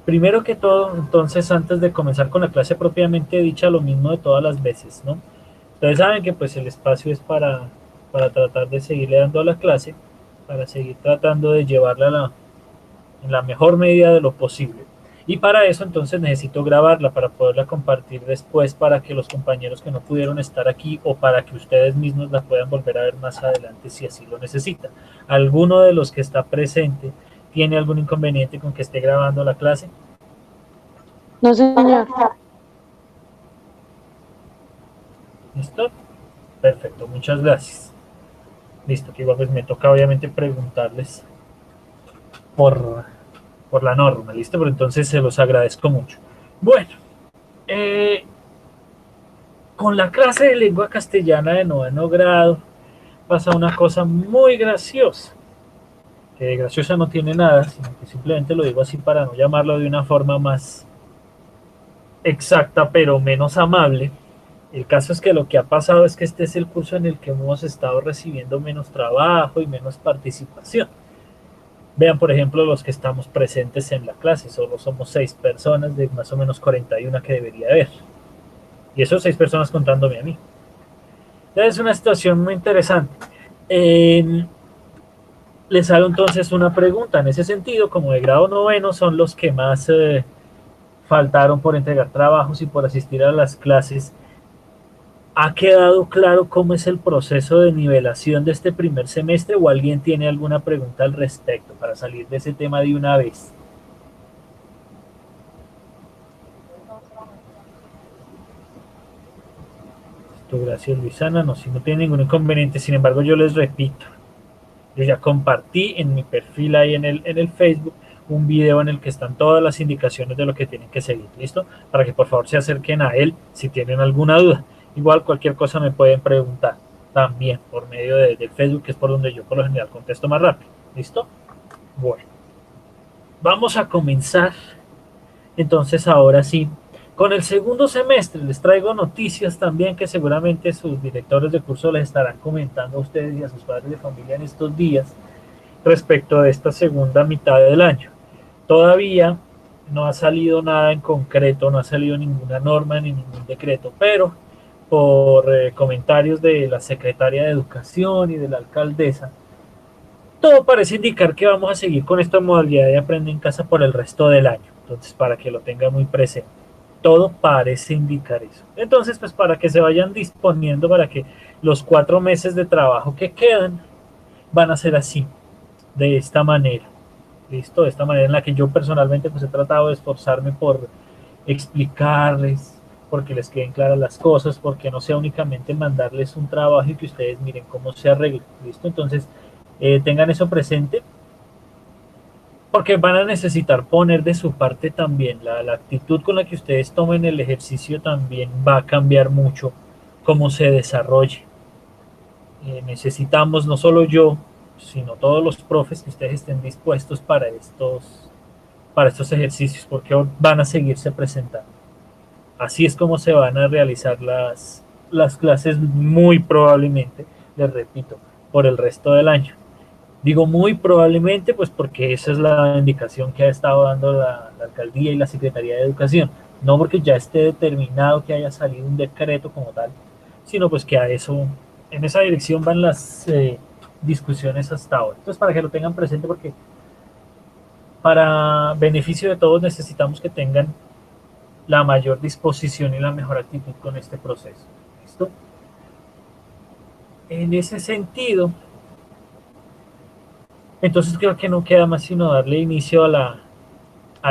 Primero que todo, entonces, antes de comenzar con la clase propiamente dicha, lo mismo de todas las veces, ¿no? Ustedes saben que pues el espacio es para tratar de seguirle dando a la clase, para seguir tratando de llevarla en la mejor medida de lo posible. Y para eso entonces necesito grabarla para poderla compartir después para que los compañeros que no pudieron estar aquí o para que ustedes mismos la puedan volver a ver más adelante si así lo necesitan. ¿Alguno de los que está presente tiene algún inconveniente con que esté grabando la clase? No, señor. ¿Listo? Perfecto, muchas gracias. Listo, que igual pues me toca obviamente preguntarles por, por la norma, ¿listo? Pero entonces se los agradezco mucho. Bueno, eh, con la clase de lengua castellana de noveno grado pasa una cosa muy graciosa, que de graciosa no tiene nada, sino que simplemente lo digo así para no llamarlo de una forma más exacta pero menos amable. El caso es que lo que ha pasado es que este es el curso en el que hemos estado recibiendo menos trabajo y menos participación. Vean, por ejemplo, los que estamos presentes en la clase. Solo somos 6 personas de más o menos 41 que debería haber. Y eso 6 personas contándome a mí. Es una situación muy interesante. Eh, Les hago entonces una pregunta. En ese sentido, como de grado noveno son los que más faltaron por entregar trabajos y por asistir a las clases, ¿ha quedado claro cómo es el proceso de nivelación de este primer semestre o alguien tiene alguna pregunta al respecto para salir de ese tema de una vez? Gracias, Luisana. No, si no tiene ningún inconveniente. Sin embargo, yo les repito, yo ya compartí en mi perfil ahí en el Facebook un video en el que están todas las indicaciones de lo que tienen que seguir. ¿Listo? Para que por favor se acerquen a él si tienen alguna duda. Igual cualquier cosa me pueden preguntar también por medio del Facebook, que es por donde yo por lo general contesto más rápido. ¿Listo? Bueno, vamos a comenzar entonces ahora sí con el segundo semestre. Les traigo noticias también que seguramente sus directores de curso les estarán comentando a ustedes y a sus padres de familia en estos días respecto de esta segunda mitad del año. Todavía no ha salido nada en concreto, no ha salido ninguna norma ni ningún decreto, pero por comentarios de la secretaria de Educación y de la alcaldesa, todo parece indicar que vamos a seguir con esta modalidad de aprende en casa por el resto del año. Entonces, para que lo tenga muy presente, todo parece indicar eso. Entonces, pues para que se vayan disponiendo para que los 4 meses de trabajo que quedan van a ser así, de esta manera. ¿Listo? De esta manera en la que yo personalmente pues he tratado de esforzarme por explicarles, porque les queden claras las cosas, porque no sea únicamente mandarles un trabajo y que ustedes miren cómo se arregla. ¿Listo? Entonces, tengan eso presente, porque van a necesitar poner de su parte también. La actitud con la que ustedes tomen el ejercicio también va a cambiar mucho cómo se desarrolle. Necesitamos no solo yo, sino todos los profes que ustedes estén dispuestos para estos ejercicios, porque van a seguirse presentando. Así es como se van a realizar las clases muy probablemente, les repito, por el resto del año. Digo muy probablemente, pues porque esa es la indicación que ha estado dando la alcaldía y la Secretaría de Educación. No porque ya esté determinado que haya salido un decreto como tal, sino pues que a eso, en esa dirección van las discusiones hasta ahora. Entonces, para que lo tengan presente, porque para beneficio de todos necesitamos que tengan la mayor disposición y la mejor actitud con este proceso. ¿Listo? En ese sentido, entonces creo que no queda más sino darle inicio a la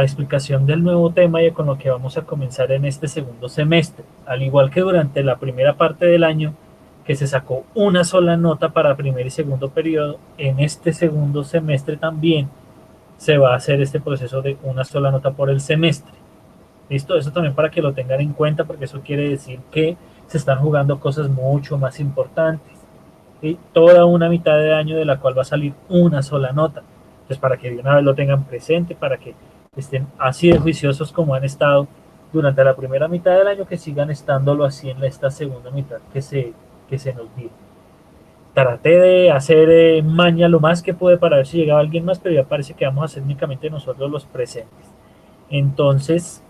explicación del nuevo tema y con lo que vamos a comenzar en este segundo semestre. Al igual que durante la primera parte del año, que se sacó una sola nota para primer y segundo periodo, en este segundo semestre también se va a hacer este proceso de una sola nota por el semestre. ¿Listo? Eso también para que lo tengan en cuenta, porque eso quiere decir que se están jugando cosas mucho más importantes. ¿Sí? Toda una mitad de año de la cual va a salir una sola nota. Entonces, para que de una vez lo tengan presente, para que estén así de juiciosos como han estado durante la primera mitad del año, que sigan estándolo así en esta segunda mitad que se nos viene. Traté de hacer maña lo más que pude para ver si llegaba alguien más, pero ya parece que vamos a ser únicamente nosotros los presentes. Entonces,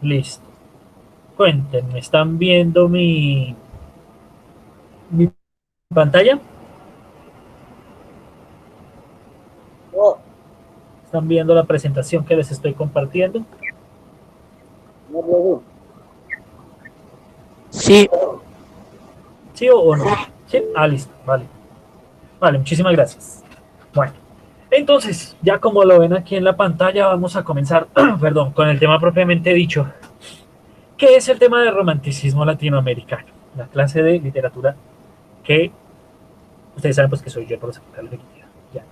listo. Cuéntenme, ¿están viendo mi pantalla? No, ¿Están viendo la presentación que les estoy compartiendo? no, no. Sí, ¿Sí o no? Sí, listo, vale. Vale, muchísimas gracias. Bueno, entonces, ya como lo ven aquí en la pantalla, vamos a comenzar, perdón, con el tema propiamente dicho. ¿Qué es el tema del romanticismo latinoamericano? La clase de literatura que ustedes saben pues que soy yo, profesor Carlos Equitiba. Ya.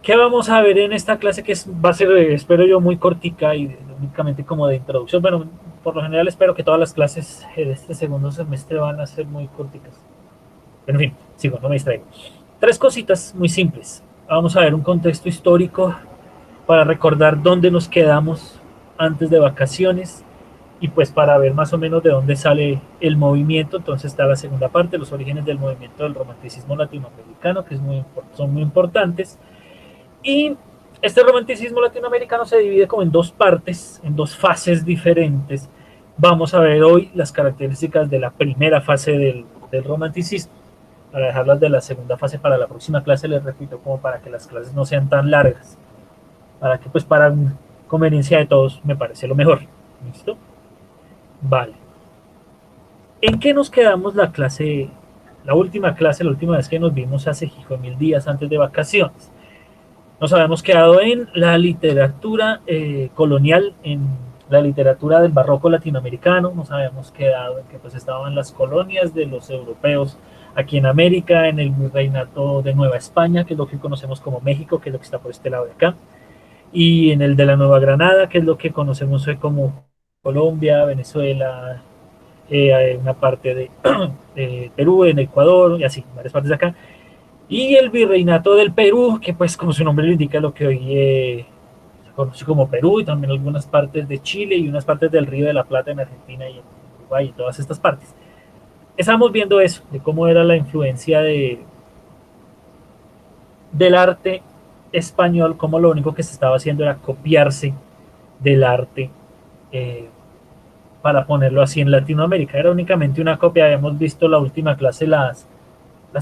¿Qué vamos a ver en esta clase que va a ser, espero yo, muy cortica y únicamente como de introducción? Bueno, por lo general espero que todas las clases de este segundo semestre van a ser muy corticas. Pero en fin, sigo, no me distraigo. Tres cositas muy simples. Vamos a ver un contexto histórico para recordar dónde nos quedamos antes de vacaciones y pues para ver más o menos de dónde sale el movimiento. Entonces está la segunda parte, los orígenes del movimiento del romanticismo latinoamericano, que son muy importantes. Y este romanticismo latinoamericano se divide como en dos partes, en dos fases diferentes. Vamos a ver hoy las características de la primera fase del romanticismo, para dejarlas de la segunda fase para la próxima clase, les repito, como para que las clases no sean tan largas, para que pues para conveniencia de todos me parece lo mejor. ¿Listo? Vale. ¿En qué nos quedamos la última clase, la última vez que nos vimos hace hijo de 1000 días antes de vacaciones? Nos habíamos quedado en la literatura colonial, en la literatura del barroco latinoamericano, nos habíamos quedado en que pues estaban las colonias de los europeos aquí en América, en el virreinato de Nueva España, que es lo que conocemos como México, que es lo que está por este lado de acá, y en el de la Nueva Granada, que es lo que conocemos hoy como Colombia, Venezuela, una parte de Perú, en Ecuador, y así, varias partes de acá. Y el virreinato del Perú, que pues como su nombre lo indica, lo que hoy se conoce como Perú, y también algunas partes de Chile y unas partes del Río de la Plata en Argentina y en Uruguay y todas estas partes. Estábamos viendo eso, de cómo era la influencia del arte español, cómo lo único que se estaba haciendo era copiarse del arte eh, para ponerlo así en Latinoamérica. Era únicamente una copia, habíamos visto la última clase las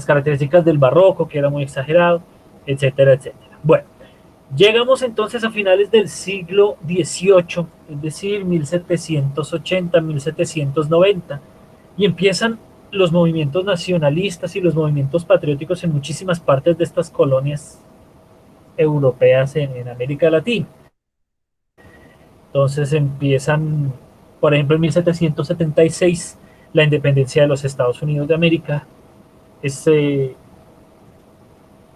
características del barroco, que era muy exagerado, etcétera, etcétera. Bueno, llegamos entonces a finales del siglo XVIII, es decir, 1780, 1790, y empiezan los movimientos nacionalistas y los movimientos patrióticos en muchísimas partes de estas colonias europeas en América Latina. Entonces empiezan, por ejemplo, en 1776, la independencia de los Estados Unidos de América. Es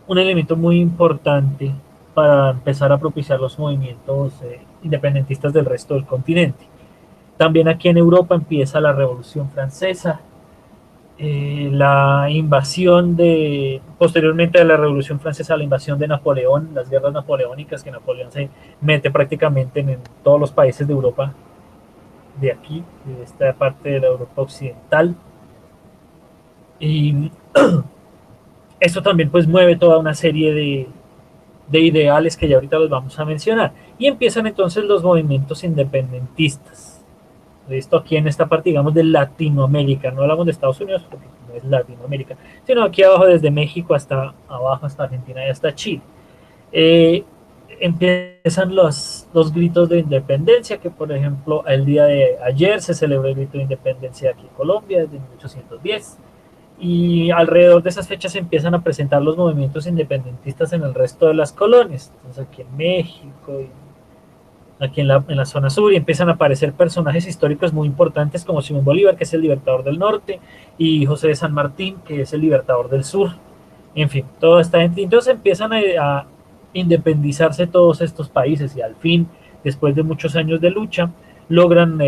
un elemento muy importante para empezar a propiciar los movimientos independentistas del resto del continente. También aquí en Europa empieza la Revolución Francesa, la invasión posteriormente a la Revolución Francesa, la invasión de Napoleón, las guerras napoleónicas, que Napoleón se mete prácticamente en todos los países de Europa, de aquí, de esta parte de la Europa occidental. Y esto también pues mueve toda una serie de ideales que ya ahorita los vamos a mencionar. Y empiezan entonces los movimientos independentistas. Esto aquí en esta parte, digamos, de Latinoamérica. No hablamos de Estados Unidos porque no es Latinoamérica, sino aquí abajo desde México hasta abajo, hasta Argentina y hasta Chile. Eh, Empiezan los gritos de independencia, que por ejemplo el día de ayer se celebró el grito de independencia aquí en Colombia, desde 1810. Y alrededor de esas fechas se empiezan a presentar los movimientos independentistas en el resto de las colonias, entonces aquí en México, y aquí en la zona sur, y empiezan a aparecer personajes históricos muy importantes como Simón Bolívar, que es el libertador del norte, y José de San Martín, que es el libertador del sur. En fin, toda esta gente. Entonces empiezan a independizarse todos estos países y al fin, después de muchos años de lucha, logran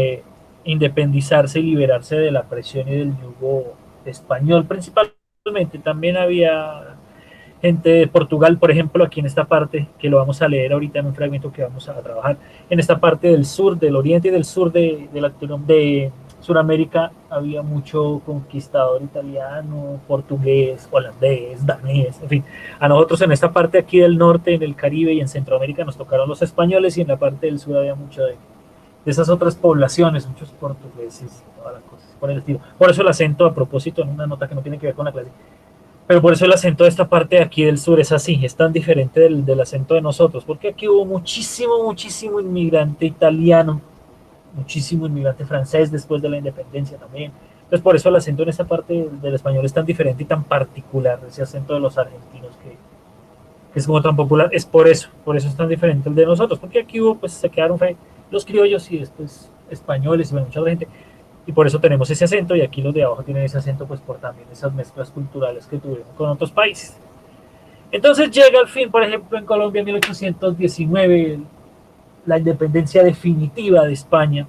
independizarse y liberarse de la presión y del yugo español principalmente. También había gente de Portugal, por ejemplo, aquí en esta parte, que lo vamos a leer ahorita en un fragmento que vamos a trabajar, en esta parte del sur, del oriente y del sur de Sudamérica, había mucho conquistador italiano, portugués, holandés, danés, en fin. A nosotros en esta parte aquí del norte, en el Caribe y en Centroamérica nos tocaron los españoles y en la parte del sur había mucho de esas otras poblaciones, muchos portugueses, toda la cosa, por el estilo. Por eso el acento, a propósito, en una nota que no tiene que ver con la clase, pero por eso el acento de esta parte de aquí del sur es así, es tan diferente del acento de nosotros, porque aquí hubo muchísimo inmigrante italiano, muchísimo inmigrante francés después de la independencia también. Entonces por eso el acento en esta parte del español es tan diferente y tan particular, ese acento de los argentinos que es como tan popular, es por eso es tan diferente el de nosotros, porque aquí hubo, pues se quedaron los criollos y después españoles y bueno, mucha gente, y por eso tenemos ese acento, y aquí los de abajo tienen ese acento pues por también esas mezclas culturales que tuvieron con otros países. Entonces llega al fin, por ejemplo, en Colombia en 1819, la independencia definitiva de España,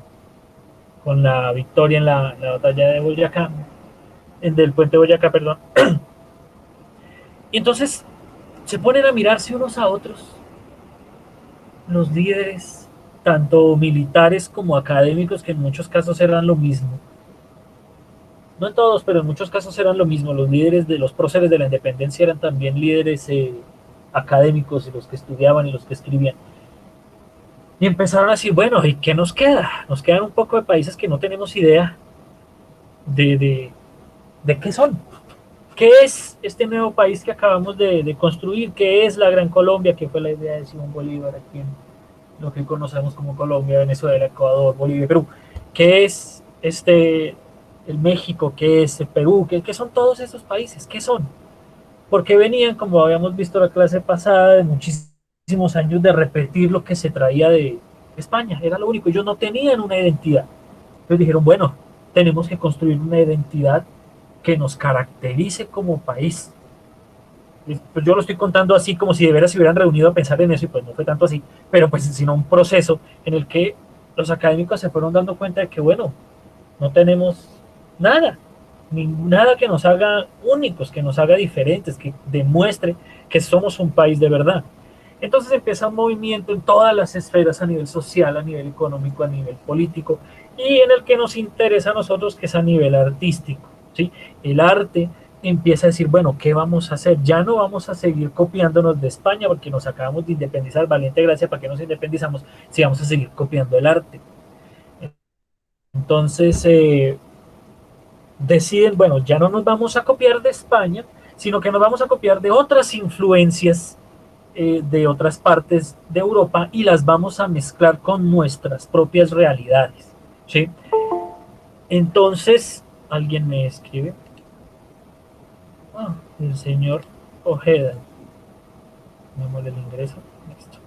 con la victoria en la batalla de Boyacá, del puente Boyacá, perdón. Y entonces se ponen a mirarse unos a otros los líderes, tanto militares como académicos, que en muchos casos eran lo mismo. No en todos, pero en muchos casos eran lo mismo. Los líderes de los próceres de la independencia eran también líderes académicos, y los que estudiaban y los que escribían. Y empezaron a decir, bueno, ¿y qué nos queda? Nos quedan un poco de países que no tenemos idea de qué son. ¿Qué es este nuevo país que acabamos de construir? ¿Qué es la Gran Colombia? ¿Qué fue la idea de Simón Bolívar aquí en lo que conocemos como Colombia, Venezuela, Ecuador, Bolivia, Perú? ¿Qué es el México? ¿Qué es el Perú? ¿Qué son todos esos países? ¿Qué son? Porque venían, como habíamos visto la clase pasada, de muchísimos años de repetir lo que se traía de España. Era lo único. Ellos no tenían una identidad. Entonces dijeron, bueno, tenemos que construir una identidad que nos caracterice como país. Pues yo lo estoy contando así como si de veras se hubieran reunido a pensar en eso, y pues no fue tanto así, pero pues sino un proceso en el que los académicos se fueron dando cuenta de que bueno, no tenemos nada, nada que nos haga únicos, que nos haga diferentes, que demuestre que somos un país de verdad. Entonces empieza un movimiento en todas las esferas, a nivel social, a nivel económico, a nivel político, y en el que nos interesa a nosotros, que es a nivel artístico, ¿sí? El arte empieza a decir, bueno, ¿qué vamos a hacer? Ya no vamos a seguir copiándonos de España porque nos acabamos de independizar, valiente gracia, ¿para qué nos independizamos si vamos a seguir copiando el arte? Entonces deciden, bueno, ya no nos vamos a copiar de España, sino que nos vamos a copiar de otras influencias de otras partes de Europa, y las vamos a mezclar con nuestras propias realidades, ¿sí? Entonces, alguien me escribe, el señor Ojeda, démosle el ingreso, listo.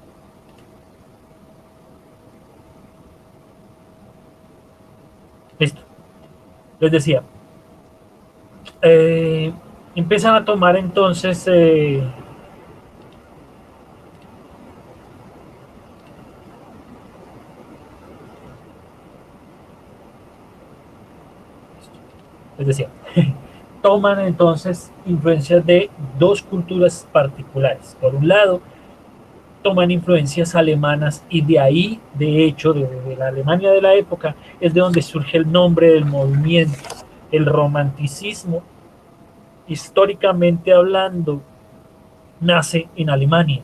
Listo, les decía, empiezan a tomar entonces les decía, toman entonces influencias de dos culturas particulares. Por un lado, toman influencias alemanas, y de ahí, de hecho, de la Alemania de la época, es de donde surge el nombre del movimiento. El romanticismo, históricamente hablando, nace en Alemania.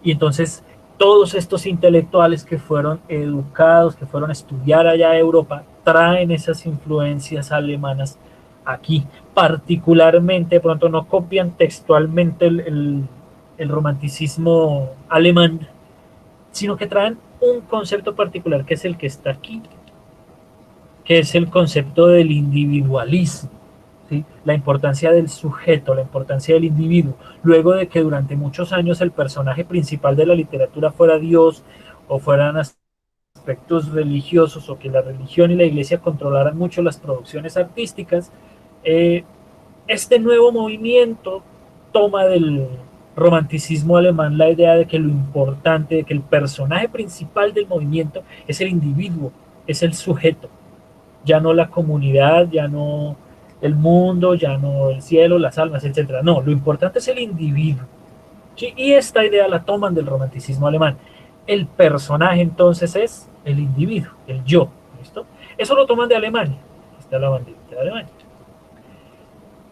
Y entonces todos estos intelectuales que fueron educados, que fueron a estudiar allá a Europa, traen esas influencias alemanas aquí. Particularmente, de pronto no copian textualmente el romanticismo alemán, sino que traen un concepto particular que es el que está aquí, que es el concepto del individualismo. ¿Sí? La importancia del sujeto, la importancia del individuo, luego de que durante muchos años el personaje principal de la literatura fuera Dios, o fueran aspectos religiosos, o que la religión y la iglesia controlaran mucho las producciones artísticas. Este nuevo movimiento toma del romanticismo alemán la idea de que lo importante, de que el personaje principal del movimiento es el individuo, es el sujeto, ya no la comunidad, ya no el mundo, ya no el cielo, las almas, etcétera. No, lo importante es el individuo. ¿Sí? Y esta idea la toman del romanticismo alemán. El personaje entonces es el individuo, el yo. ¿Listo? Eso lo toman de Alemania. Está la banderita de Alemania.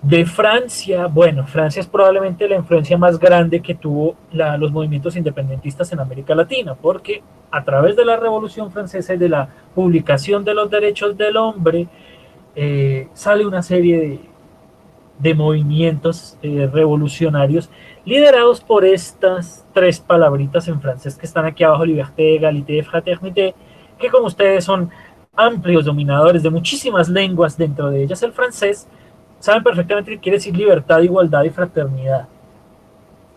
De Francia, bueno, Francia es probablemente la influencia más grande que tuvo los movimientos independentistas en América Latina, porque a través de la Revolución Francesa y de la publicación de los derechos del hombre, sale una serie de movimientos revolucionarios liderados por estas tres palabritas en francés que están aquí abajo: liberté, égalité, fraternité, que como ustedes son amplios dominadores de muchísimas lenguas, dentro de ellas el francés, saben perfectamente que quiere decir libertad, igualdad y fraternidad.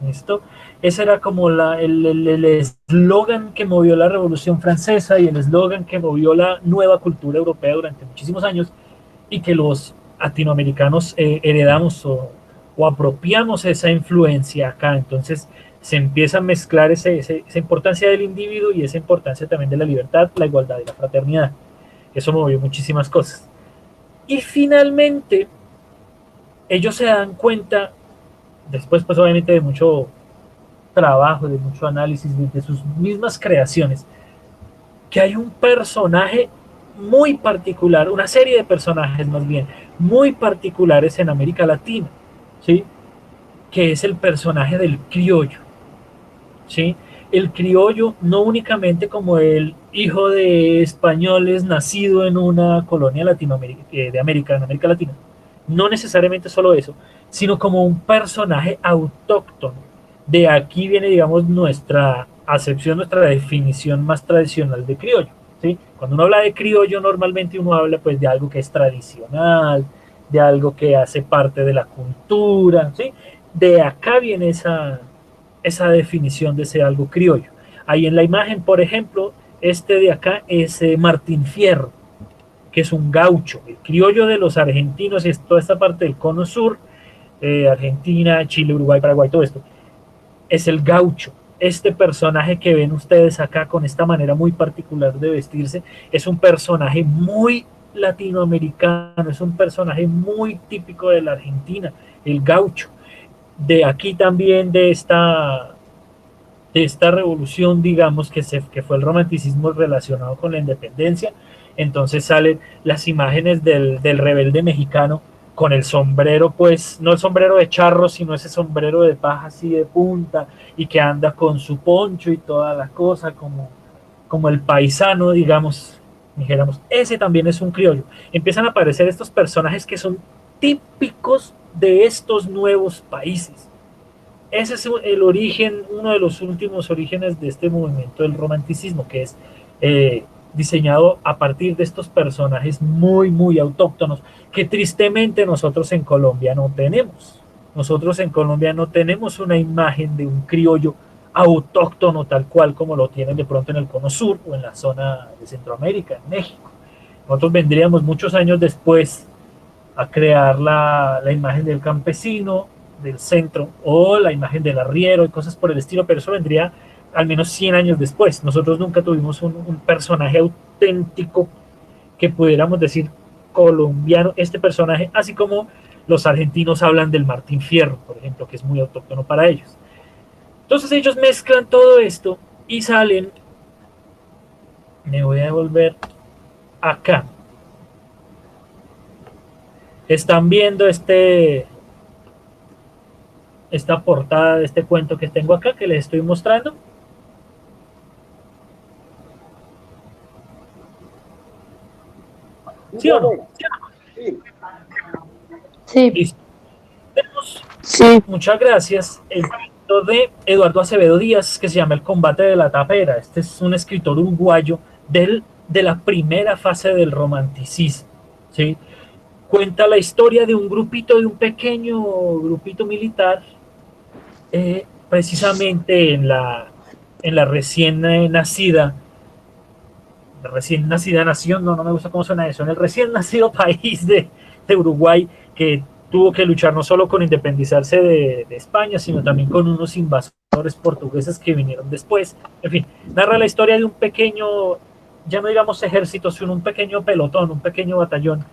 ¿Listo? Ese era como el eslogan que movió la Revolución Francesa y el eslogan que movió la nueva cultura europea durante muchísimos años, y que los latinoamericanos heredamos o apropiamos esa influencia acá. Entonces se empieza a mezclar esa importancia del individuo y esa importancia también de la libertad, la igualdad y la fraternidad. Eso movió muchísimas cosas. Y finalmente ellos se dan cuenta, después pues obviamente de mucho trabajo, de mucho análisis, de sus mismas creaciones, que hay un personaje muy particular, una serie de personajes más bien, muy particulares en América Latina, ¿sí? Que es el personaje del criollo, ¿sí? El criollo no únicamente como el hijo de españoles nacido en una colonia latinoamérica, de América, en América Latina, no necesariamente solo eso, sino como un personaje autóctono. De aquí viene, digamos, nuestra acepción, nuestra definición más tradicional de criollo, ¿sí? Cuando uno habla de criollo, normalmente uno habla pues de algo que es tradicional, de algo que hace parte de la cultura, ¿sí? De acá viene esa definición de ese algo criollo. Ahí en la imagen, por ejemplo, este de acá es Martín Fierro, que es un gaucho, el criollo de los argentinos, es toda esta parte del cono sur, Argentina, Chile, Uruguay, Paraguay, todo esto, es el gaucho. Este personaje que ven ustedes acá con esta manera muy particular de vestirse, es un personaje muy latinoamericano, es un personaje muy típico de la Argentina, el gaucho. De aquí también, de esta revolución, digamos, que fue el romanticismo relacionado con la independencia. Entonces salen las imágenes del rebelde mexicano con el sombrero, pues no el sombrero de charro, sino ese sombrero de paja así de punta, y que anda con su poncho y toda la cosa, como el paisano, digamos, dijéramos. Ese también es un criollo. Empiezan a aparecer estos personajes que son típicos de estos nuevos países. Ese es el origen, uno de los últimos orígenes de este movimiento del romanticismo, que es diseñado a partir de estos personajes muy, muy autóctonos, que tristemente nosotros en Colombia no tenemos. Nosotros en Colombia no tenemos una imagen de un criollo autóctono tal cual como lo tienen de pronto en el cono sur o en la zona de Centroamérica, en México. Nosotros vendríamos muchos años después a crear la imagen del campesino, del centro, o la imagen del arriero y cosas por el estilo, pero eso vendría al menos 100 años después. Nosotros nunca tuvimos un personaje auténtico que pudiéramos decir colombiano, este personaje, así como los argentinos hablan del Martín Fierro, por ejemplo, que es muy autóctono para ellos. Entonces ellos mezclan todo esto y salen, me voy a devolver acá. Están viendo esta portada de este cuento que tengo acá, que les estoy mostrando. ¿Sí o no? Sí. Sí, Listo. Tenemos, sí, muchas gracias, el cuento de Eduardo Acevedo Díaz, que se llama El combate de la tapera. Este es un escritor uruguayo de la primera fase del romanticismo, ¿sí? Cuenta la historia de un grupito, de un pequeño grupito militar, precisamente en la recién nacida nación, no me gusta cómo suena eso, en el recién nacido país de Uruguay, que tuvo que luchar no solo con independizarse de España, sino también con unos invasores portugueses que vinieron después. En fin, narra la historia de un pequeño, ya no digamos ejército, sino un pequeño pelotón, un pequeño batallón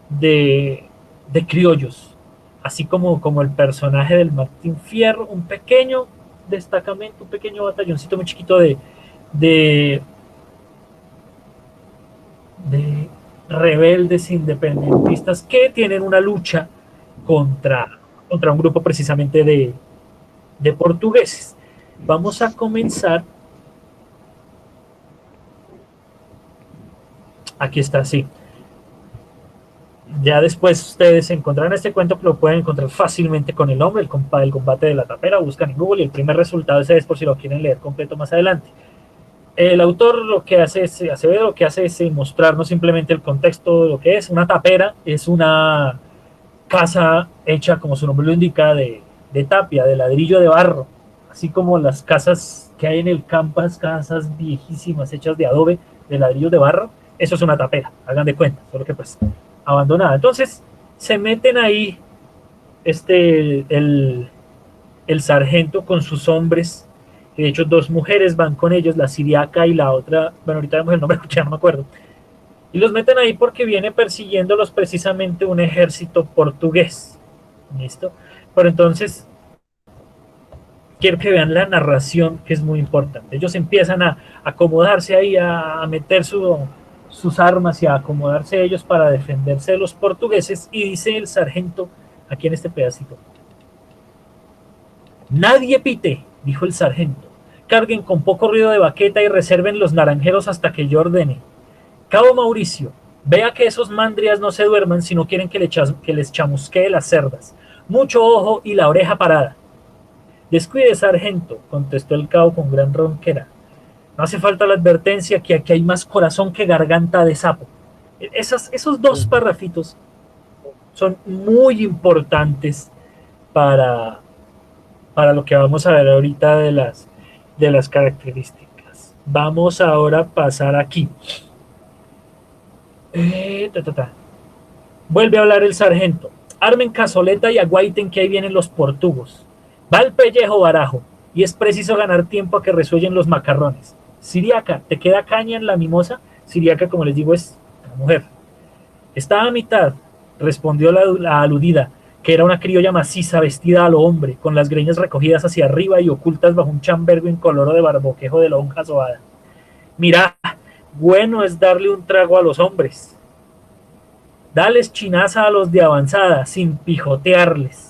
de de criollos, así como el personaje del Martín Fierro, un pequeño destacamento, un pequeño batalloncito muy chiquito de, de rebeldes independentistas que tienen una lucha contra un grupo precisamente de portugueses. Vamos a comenzar. Aquí está, sí. Ya después ustedes encontrarán este cuento que lo pueden encontrar fácilmente con el nombre, el combate de la tapera, buscan en Google y el primer resultado ese es por si lo quieren leer completo más adelante. El autor lo que hace es, Acevedo lo que hace es mostrarnos simplemente el contexto de lo que es. Una tapera es una casa hecha, como su nombre lo indica, de tapia, de ladrillo de barro, así como las casas que hay en el Campas, casas viejísimas hechas de adobe, de ladrillo de barro. Eso es una tapera, hagan de cuenta, solo que pues abandonada. Entonces se meten ahí el sargento con sus hombres, de hecho dos mujeres van con ellos, la siriaca y la otra, bueno, ahorita vemos el nombre, ya no me acuerdo, y los meten ahí porque viene persiguiéndolos precisamente un ejército portugués. ¿Listo? Pero entonces quiero que vean la narración, que es muy importante. Ellos empiezan a acomodarse ahí, a meter sus armas y a acomodarse ellos para defenderse de los portugueses. Y dice el sargento aquí en este pedacito: nadie pite, dijo el sargento. Carguen con poco ruido de baqueta y reserven los naranjeros hasta que yo ordene. Cabo Mauricio, vea que esos mandrias no se duerman si no quieren que les chamusquee las cerdas. Mucho ojo y la oreja parada. Descuide, sargento, contestó el cabo con gran ronquera. No hace falta la advertencia que aquí hay más corazón que garganta de sapo. Esos dos parrafitos son muy importantes para, para lo que vamos a ver ahorita de las características. Vamos ahora a pasar aquí. Vuelve a hablar el sargento. Armen cazoleta y aguaiten que ahí vienen los portugos. Va el pellejo barajo y es preciso ganar tiempo a que resuellen los macarrones. Siriaca, ¿te queda caña en la mimosa? Siriaca, como les digo, es la mujer. Está a mitad, respondió la aludida, que era una criolla maciza vestida a lo hombre, con las greñas recogidas hacia arriba y ocultas bajo un chambergo incoloro de barboquejo de lonja sobada. Mira, bueno es darle un trago a los hombres. Dales chinaza a los de avanzada, sin pijotearles.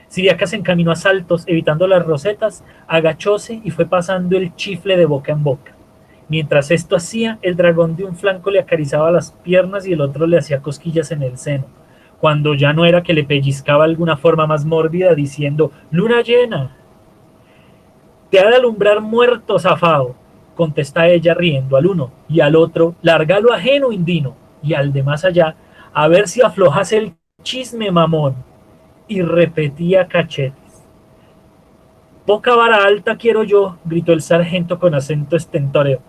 Siriaca se encaminó a saltos, evitando las rosetas, agachóse y fue pasando el chifle de boca en boca. Mientras esto hacía, el dragón de un flanco le acariciaba las piernas y el otro le hacía cosquillas en el seno, cuando ya no era que le pellizcaba alguna forma más mórbida, diciendo: luna llena. Te ha de alumbrar muerto, zafao, contesta ella riendo al uno, y al otro: larga lo ajeno, indino, y al de más allá: a ver si aflojas el chisme, mamón. Y repetía cachetes. Poca vara alta quiero yo, gritó el sargento con acento estentóreo.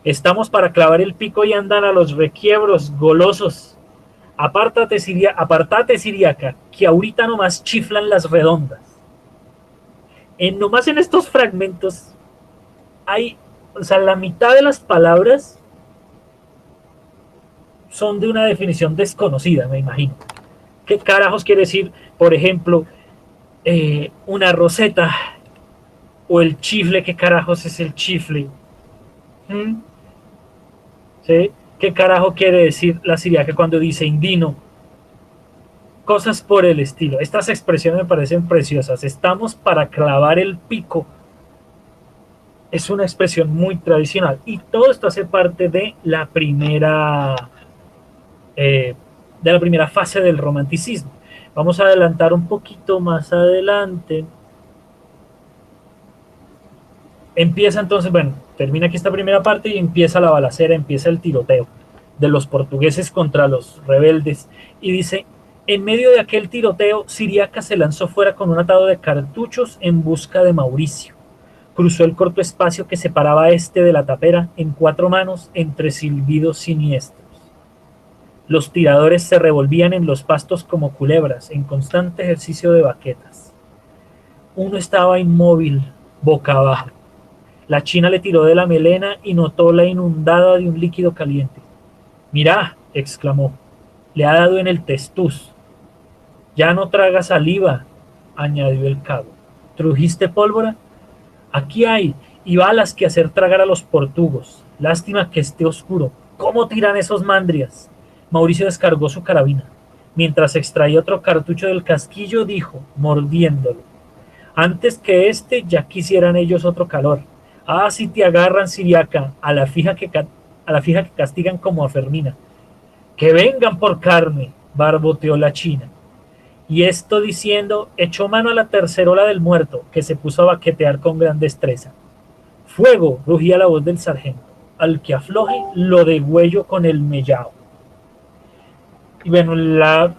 Estamos para clavar el pico y andan a los requiebros, golosos. Apartate, siriaca, que ahorita nomás chiflan las redondas. Nomás en estos fragmentos hay, o sea, la mitad de las palabras son de una definición desconocida, me imagino. ¿Qué carajos quiere decir, por ejemplo, una roseta o el chifle? ¿Qué carajos es el chifle? ¿Sí? ¿Qué carajo quiere decir la siriaca cuando dice indino? Cosas por el estilo. Estas expresiones me parecen preciosas. Estamos para clavar el pico. Es una expresión muy tradicional y todo esto hace parte de la primera fase del romanticismo. Vamos a adelantar un poquito más adelante. Empieza entonces, bueno, termina aquí esta primera parte y empieza la balacera, empieza el tiroteo de los portugueses contra los rebeldes. Y dice: en medio de aquel tiroteo, Siriaca se lanzó fuera con un atado de cartuchos en busca de Mauricio. Cruzó el corto espacio que separaba a este de la tapera en 4 manos entre silbidos siniestros. Los tiradores se revolvían en los pastos como culebras, en constante ejercicio de baquetas. Uno estaba inmóvil, boca abajo. La china le tiró de la melena y notó la inundada de un líquido caliente. «Mirá», exclamó. le ha dado en el testuz. Ya no traga saliva, añadió el cabo. ¿Trujiste pólvora? Aquí hay, y balas que hacer tragar a los portugos. Lástima que esté oscuro. ¿Cómo tiran esos mandrias? Mauricio descargó su carabina. Mientras extraía otro cartucho del casquillo, dijo, mordiéndolo. Antes que este, ya quisieran ellos otro calor. Ah, si te agarran, Siriaca, a la fija que castigan como a Fermina. Que vengan por carne, barboteó la china. Y esto diciendo, echó mano a la tercerola del muerto, que se puso a baquetear con gran destreza. Fuego, rugía la voz del sargento. Al que afloje, lo degüello con el mellao. Y bueno, la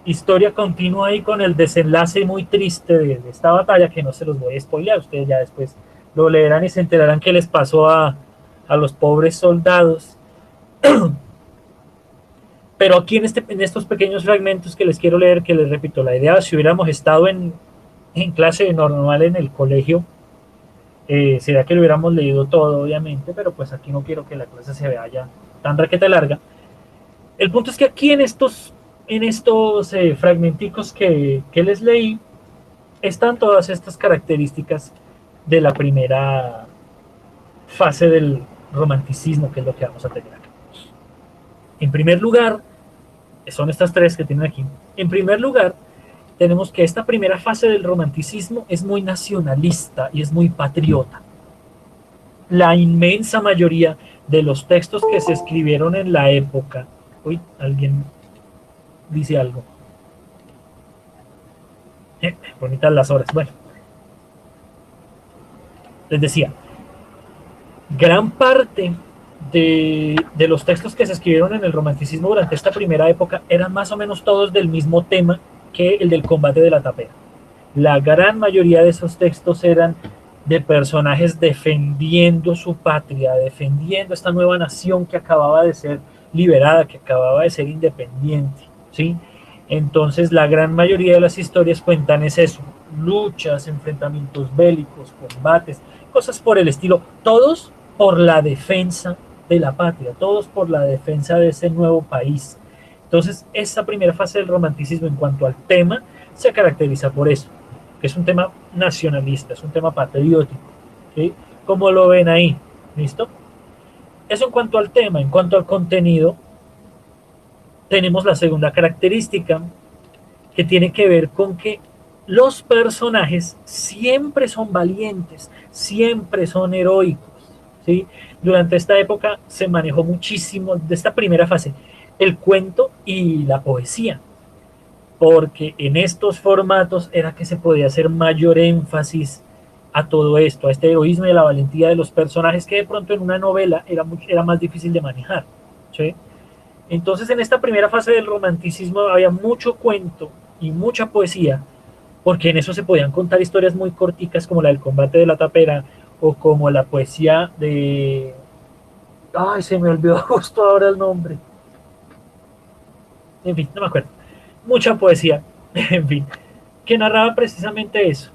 historia continúa ahí con el desenlace muy triste de esta batalla, que no se los voy a spoilear, ustedes ya después lo leerán y se enterarán qué les pasó a los pobres soldados. Pero aquí en estos pequeños fragmentos que les quiero leer, que les repito, la idea, si hubiéramos estado en clase normal en el colegio, sería que lo hubiéramos leído todo, obviamente, pero pues aquí no quiero que la clase se vea ya tan raqueta larga. El punto es que aquí en estos fragmenticos que les leí, están todas estas características de la primera fase del romanticismo, que es lo que vamos a tener acá. En primer lugar, son estas tres que tienen aquí. En primer lugar, tenemos que esta primera fase del romanticismo es muy nacionalista y es muy patriota. La inmensa mayoría de los textos que se escribieron en la época, alguien dice algo. Bonitas las horas. Bueno, les decía, gran parte de los textos que se escribieron en el romanticismo durante esta primera época eran más o menos todos del mismo tema que el del combate de la tapera. La gran mayoría de esos textos eran de personajes defendiendo su patria, defendiendo esta nueva nación que acababa de ser liberada, que acababa de ser independiente, ¿sí? Entonces la gran mayoría de las historias cuentan es eso, luchas, enfrentamientos bélicos, combates, cosas por el estilo, todos por la defensa de la patria, todos por la defensa de ese nuevo país. Entonces, esa primera fase del romanticismo en cuanto al tema se caracteriza por eso, que es un tema nacionalista, es un tema patriótico, ¿sí? ¿Cómo lo ven ahí? ¿Listo? Eso en cuanto al tema. En cuanto al contenido, tenemos la segunda característica, que tiene que ver con que los personajes siempre son valientes, siempre son heroicos, ¿sí? Durante esta época se manejó muchísimo, de esta primera fase, el cuento y la poesía, porque en estos formatos era que se podía hacer mayor énfasis a todo esto, a este heroísmo y a la valentía de los personajes, que de pronto en una novela era más difícil de manejar, ¿sí? Entonces en esta primera fase del romanticismo había mucho cuento y mucha poesía, porque en eso se podían contar historias muy corticas como la del combate de la tapera, o como la poesía de... Ay, se me olvidó justo ahora el nombre. En fin, no me acuerdo. Mucha poesía, en fin, que narraba precisamente eso.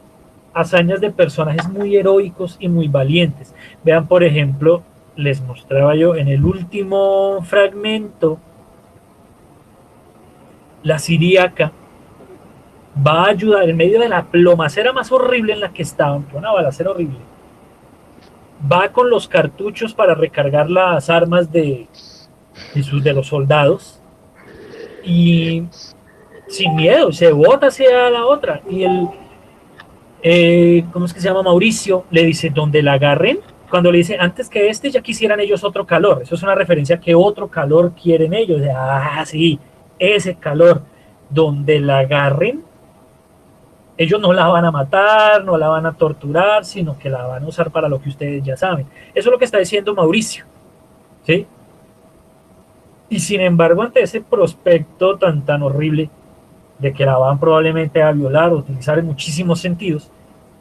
Hazañas de personajes muy heroicos y muy valientes. Vean, por ejemplo, les mostraba yo en el último fragmento, la Siriaca va a ayudar en medio de la plomacera más horrible en la que estaban, que una balacera horrible. Va con los cartuchos para recargar las armas de los soldados y sin miedo se bota hacia la otra. Y ¿cómo es que se llama? Mauricio le dice, donde la agarren, cuando le dice, antes que este ya quisieran ellos otro calor. Eso es una referencia a que otro calor quieren ellos. Sí, ese calor, donde la agarren, ellos no la van a matar, no la van a torturar, sino que la van a usar para lo que ustedes ya saben. Eso es lo que está diciendo Mauricio, ¿sí? Y sin embargo, ante ese prospecto tan horrible de que la van probablemente a violar o utilizar en muchísimos sentidos,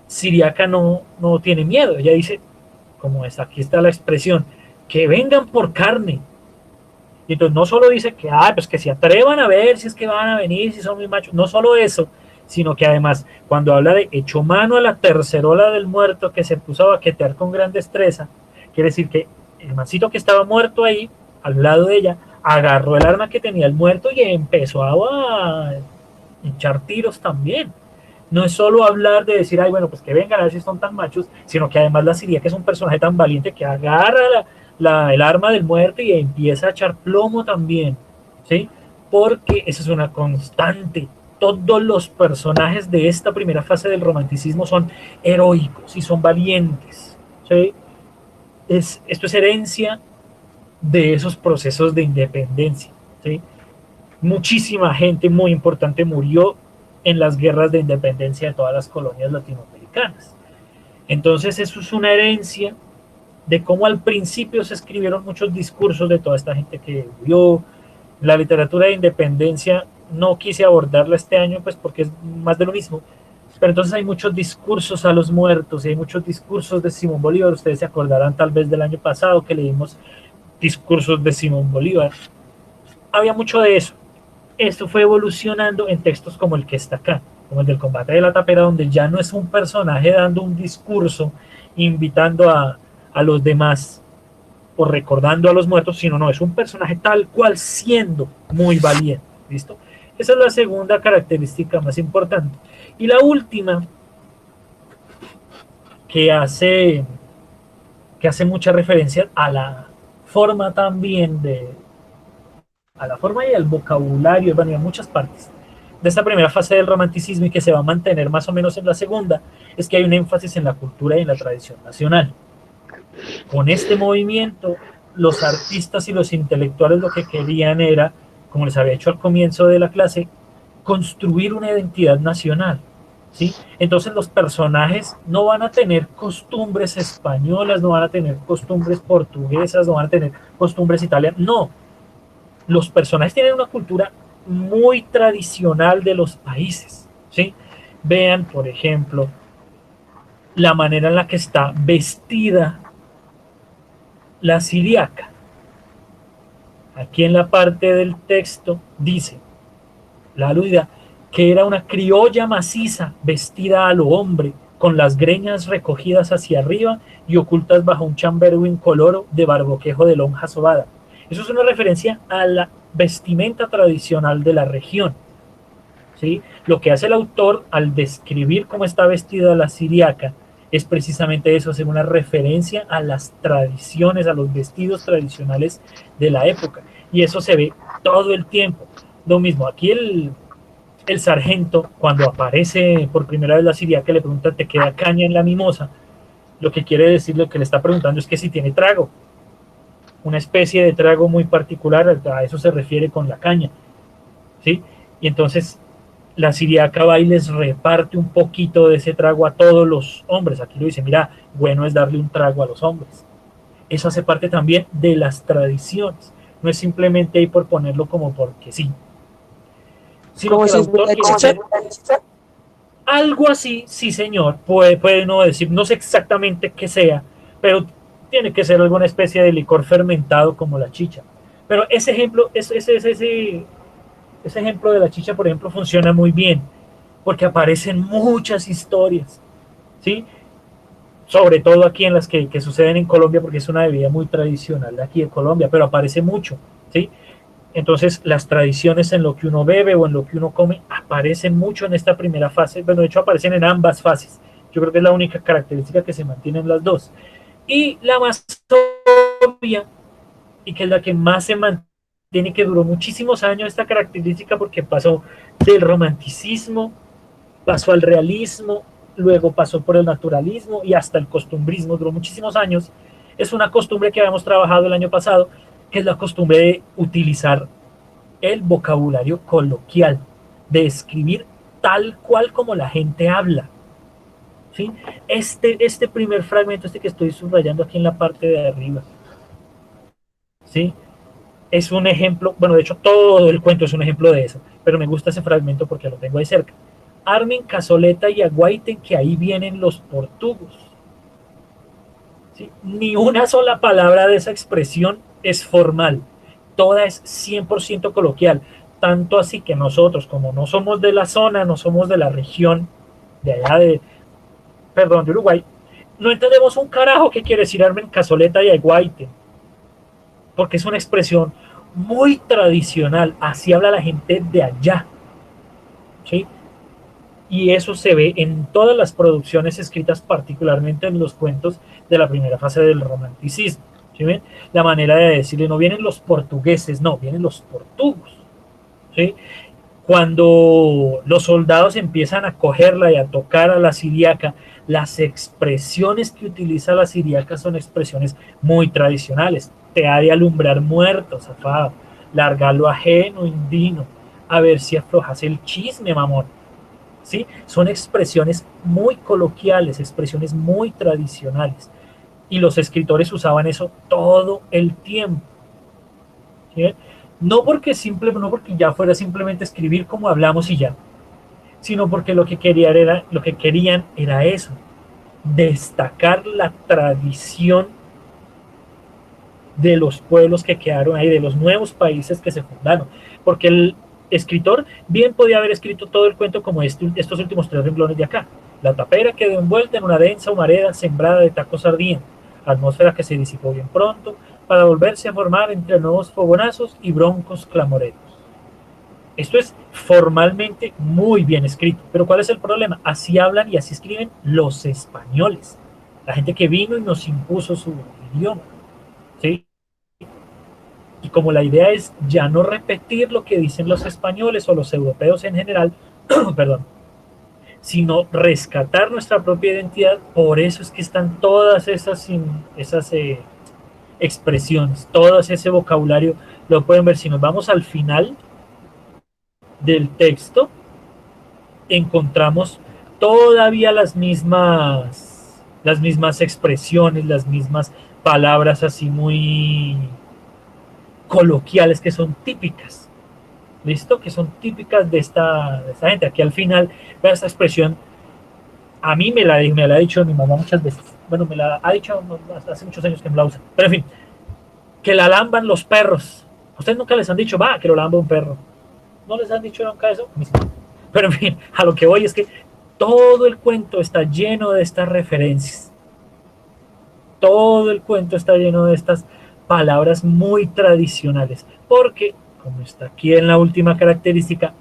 Siriaca no tiene miedo. Ella dice, como está, aquí está la expresión, que vengan por carne. Y entonces no solo dice que, pues que se atrevan a ver si es que van a venir, si son muy machos, no solo eso, sino que además cuando habla de echó mano a la tercerola del muerto que se puso a baquetear con gran destreza, quiere decir que el mancito que estaba muerto ahí, al lado de ella, agarró el arma que tenía el muerto y empezó a echar tiros también. No es solo hablar de decir, ay, bueno, pues que vengan a ver si son tan machos, sino que además la Siríaca es un personaje tan valiente que agarra el arma del muerto y empieza a echar plomo también, ¿sí? Porque esa es una constante. Todos los personajes de esta primera fase del romanticismo son heroicos y son valientes, ¿sí? Esto es herencia de esos procesos de independencia, ¿sí? Muchísima gente muy importante murió en las guerras de independencia de todas las colonias latinoamericanas. Entonces eso es una herencia de cómo al principio se escribieron muchos discursos de toda esta gente que murió. La literatura de independencia no quise abordarla este año, pues porque es más de lo mismo. Pero entonces hay muchos discursos a los muertos y hay muchos discursos de Simón Bolívar. Ustedes se acordarán tal vez del año pasado que leímos discursos de Simón Bolívar. Había mucho de eso. Esto fue evolucionando en textos como el que está acá, como el del combate de la tapera, donde ya no es un personaje dando un discurso invitando a los demás o recordando a los muertos, sino no, es un personaje tal cual siendo muy valiente. ¿Listo? Esa es la segunda característica más importante. Y la última, que hace mucha referencia a la forma también a la forma y al vocabulario, bueno, y a muchas partes de esta primera fase del romanticismo y que se va a mantener más o menos en la segunda, es que hay un énfasis en la cultura y en la tradición nacional. Con este movimiento, los artistas y los intelectuales lo que querían era, como les había hecho al comienzo de la clase, construir una identidad nacional, ¿sí? Entonces los personajes no van a tener costumbres españolas, no van a tener costumbres portuguesas, no van a tener costumbres italianas, no. Los personajes tienen una cultura muy tradicional de los países, ¿sí? Vean, por ejemplo, la manera en la que está vestida la siriaca. Aquí en la parte del texto dice, la aludida, que era una criolla maciza, vestida a lo hombre, con las greñas recogidas hacia arriba y ocultas bajo un chambergo incoloro de barboquejo de lonja sobada. Eso es una referencia a la vestimenta tradicional de la región, ¿sí? Lo que hace el autor al describir cómo está vestida la siriaca es precisamente eso, hacer una referencia a las tradiciones, a los vestidos tradicionales de la época. Y eso se ve todo el tiempo. Lo mismo, aquí el sargento, cuando aparece por primera vez la siriaca, le pregunta, ¿te queda caña en la mimosa? Lo que quiere decir, lo que le está preguntando es que si tiene trago. Una especie de trago muy particular, a eso se refiere con la caña, ¿sí? Y entonces la siriaca va y les reparte un poquito de ese trago a todos los hombres. Aquí lo dice, mira, bueno es darle un trago a los hombres. Eso hace parte también de las tradiciones. No es simplemente ahí por ponerlo como porque sí. Sino que el autor quiere hacer algo así, sí señor, puede no decir, no sé exactamente qué sea, pero tiene que ser alguna especie de licor fermentado como la chicha. Pero ese ejemplo, ese ejemplo de la chicha, por ejemplo, funciona muy bien, porque aparecen muchas historias, ¿sí? Sobre todo aquí en las que suceden en Colombia, porque es una bebida muy tradicional de aquí de Colombia, pero aparece mucho, ¿sí? Entonces las tradiciones en lo que uno bebe o en lo que uno come aparecen mucho en esta primera fase, bueno, de hecho aparecen en ambas fases. Yo creo que es la única característica que se mantiene en las dos. Y la más obvia, y que es la que más se mantiene, que duró muchísimos años esta característica porque pasó del romanticismo, pasó al realismo, luego pasó por el naturalismo y hasta el costumbrismo, duró muchísimos años. Es una costumbre que habíamos trabajado el año pasado, que es la costumbre de utilizar el vocabulario coloquial, de escribir tal cual como la gente habla, ¿sí? Este primer fragmento, este que estoy subrayando aquí en la parte de arriba, ¿sí? Es un ejemplo, bueno, de hecho todo el cuento es un ejemplo de eso, pero me gusta ese fragmento porque lo tengo ahí cerca. Armen cazoleta y aguaiten que ahí vienen los portugos. ¿Sí? Ni una sola palabra de esa expresión es formal, toda es 100% coloquial, tanto así que nosotros, como no somos de la zona, no somos de la región, de allá de Uruguay, no entendemos un carajo qué quiere decir armen cazoleta y aguaiten, porque es una expresión muy tradicional, así habla la gente de allá, ¿sí? Y eso se ve en todas las producciones escritas, particularmente en los cuentos de la primera fase del romanticismo. ¿Sí ven? La manera de decirle, no vienen los portugueses, no, vienen los portugos. ¿Sí? Cuando los soldados empiezan a cogerla y a tocar a la siriaca, las expresiones que utiliza la siriaca son expresiones muy tradicionales. Te ha de alumbrar muerto, zafado, largar lo ajeno, indino, a ver si aflojas el chisme, mamón. ¿Sí? Son expresiones muy coloquiales, expresiones muy tradicionales. Y los escritores usaban eso todo el tiempo. ¿Sí? No porque ya fuera simplemente escribir como hablamos y ya, sino porque lo que querían era eso, destacar la tradición de los pueblos que quedaron ahí, de los nuevos países que se fundaron. Porque el escritor bien podía haber escrito todo el cuento como estos últimos 3 renglones de acá. La tapera quedó envuelta en una densa humareda sembrada de tacos ardientes, atmósfera que se disipó bien pronto para volverse a formar entre nuevos fogonazos y broncos clamoreros. Esto es formalmente muy bien escrito, pero ¿cuál es el problema? Así hablan y así escriben los españoles, la gente que vino y nos impuso su idioma, ¿sí? Y como la idea es ya no repetir lo que dicen los españoles o los europeos en general, perdón, sino rescatar nuestra propia identidad, por eso es que están todas esas expresiones, todo ese vocabulario, lo pueden ver si nos vamos al final del texto, encontramos todavía las mismas expresiones, las mismas palabras así muy coloquiales que son típicas, ¿listo? Que son típicas de esta gente. Aquí al final, vea esta expresión, a mí me la ha dicho mi mamá muchas veces, bueno, me la ha dicho hace muchos años que me la usa, pero en fin, que la lamban los perros. ¿A ustedes nunca les han dicho, va, que lo lamba un perro? ¿No les han dicho nunca eso? Pero en fin, a lo que voy es que todo el cuento está lleno de estas referencias. Todo el cuento está lleno de estas palabras muy tradicionales. Porque, como está aquí en la última característica,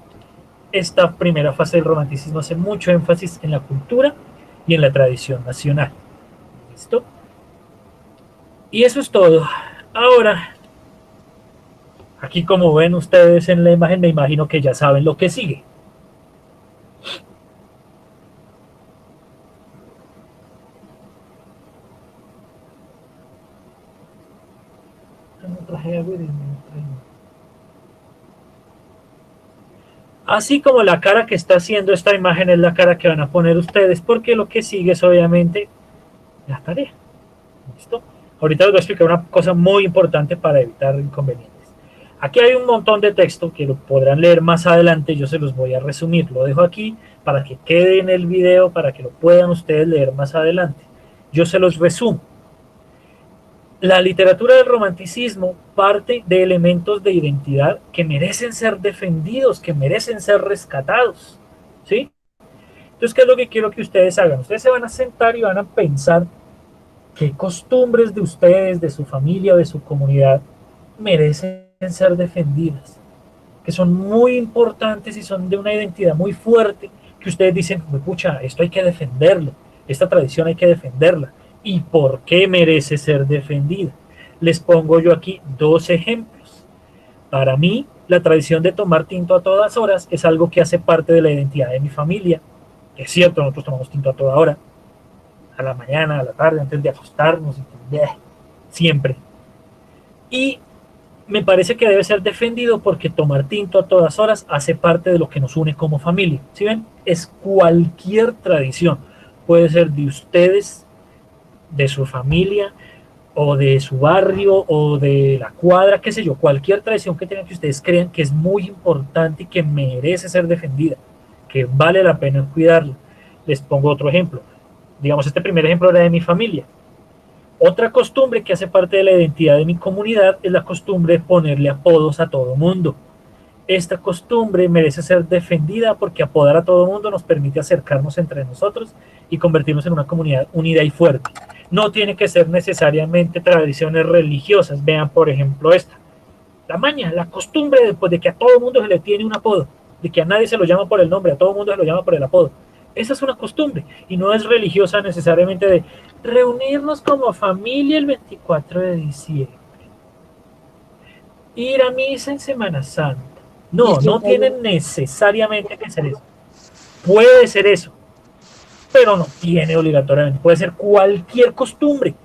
esta primera fase del romanticismo hace mucho énfasis en la cultura y en la tradición nacional. ¿Listo? Y eso es todo. Ahora, aquí como ven ustedes en la imagen, me imagino que ya saben lo que sigue. Así como la cara que está haciendo esta imagen es la cara que van a poner ustedes, porque lo que sigue es obviamente la tarea. ¿Listo? Ahorita les voy a explicar una cosa muy importante para evitar inconvenientes. Aquí hay un montón de texto que lo podrán leer más adelante, yo se los voy a resumir, lo dejo aquí para que quede en el video, para que lo puedan ustedes leer más adelante. Yo se los resumo. La literatura del romanticismo parte de elementos de identidad que merecen ser defendidos, que merecen ser rescatados, ¿sí? Entonces, ¿qué es lo que quiero que ustedes hagan? Ustedes se van a sentar y van a pensar qué costumbres de ustedes, de su familia o de su comunidad merecen ser defendidas, que son muy importantes y son de una identidad muy fuerte, que ustedes dicen, pucha, esto hay que defenderlo, esta tradición hay que defenderla. ¿Y por qué merece ser defendida? Les pongo yo aquí 2 ejemplos. Para mí, la tradición de tomar tinto a todas horas es algo que hace parte de la identidad de mi familia. Es cierto, nosotros tomamos tinto a toda hora, a la mañana, a la tarde, antes de acostarnos, siempre. Y me parece que debe ser defendido porque tomar tinto a todas horas hace parte de lo que nos une como familia. ¿Sí ven? Es cualquier tradición. Puede ser de ustedes, de su familia, o de su barrio, o de la cuadra, qué sé yo, cualquier tradición que tengan que ustedes crean que es muy importante y que merece ser defendida, que vale la pena cuidarla. Les pongo otro ejemplo. Digamos, este primer ejemplo era de mi familia. Otra costumbre que hace parte de la identidad de mi comunidad es la costumbre de ponerle apodos a todo mundo. Esta costumbre merece ser defendida porque apodar a todo mundo nos permite acercarnos entre nosotros y convertirnos en una comunidad unida y fuerte. No tiene que ser necesariamente tradiciones religiosas. Vean, por ejemplo, esta. la maña, la costumbre de que a todo el mundo se le tiene un apodo, de que a nadie se lo llama por el nombre, a todo el mundo se lo llama por el apodo. Esa es una costumbre y no es religiosa necesariamente de reunirnos como familia el 24 de diciembre, ir a misa en Semana Santa. No, no tiene necesariamente que ser eso. Puede ser eso, pero no tiene obligatoriamente. Puede ser cualquier costumbre,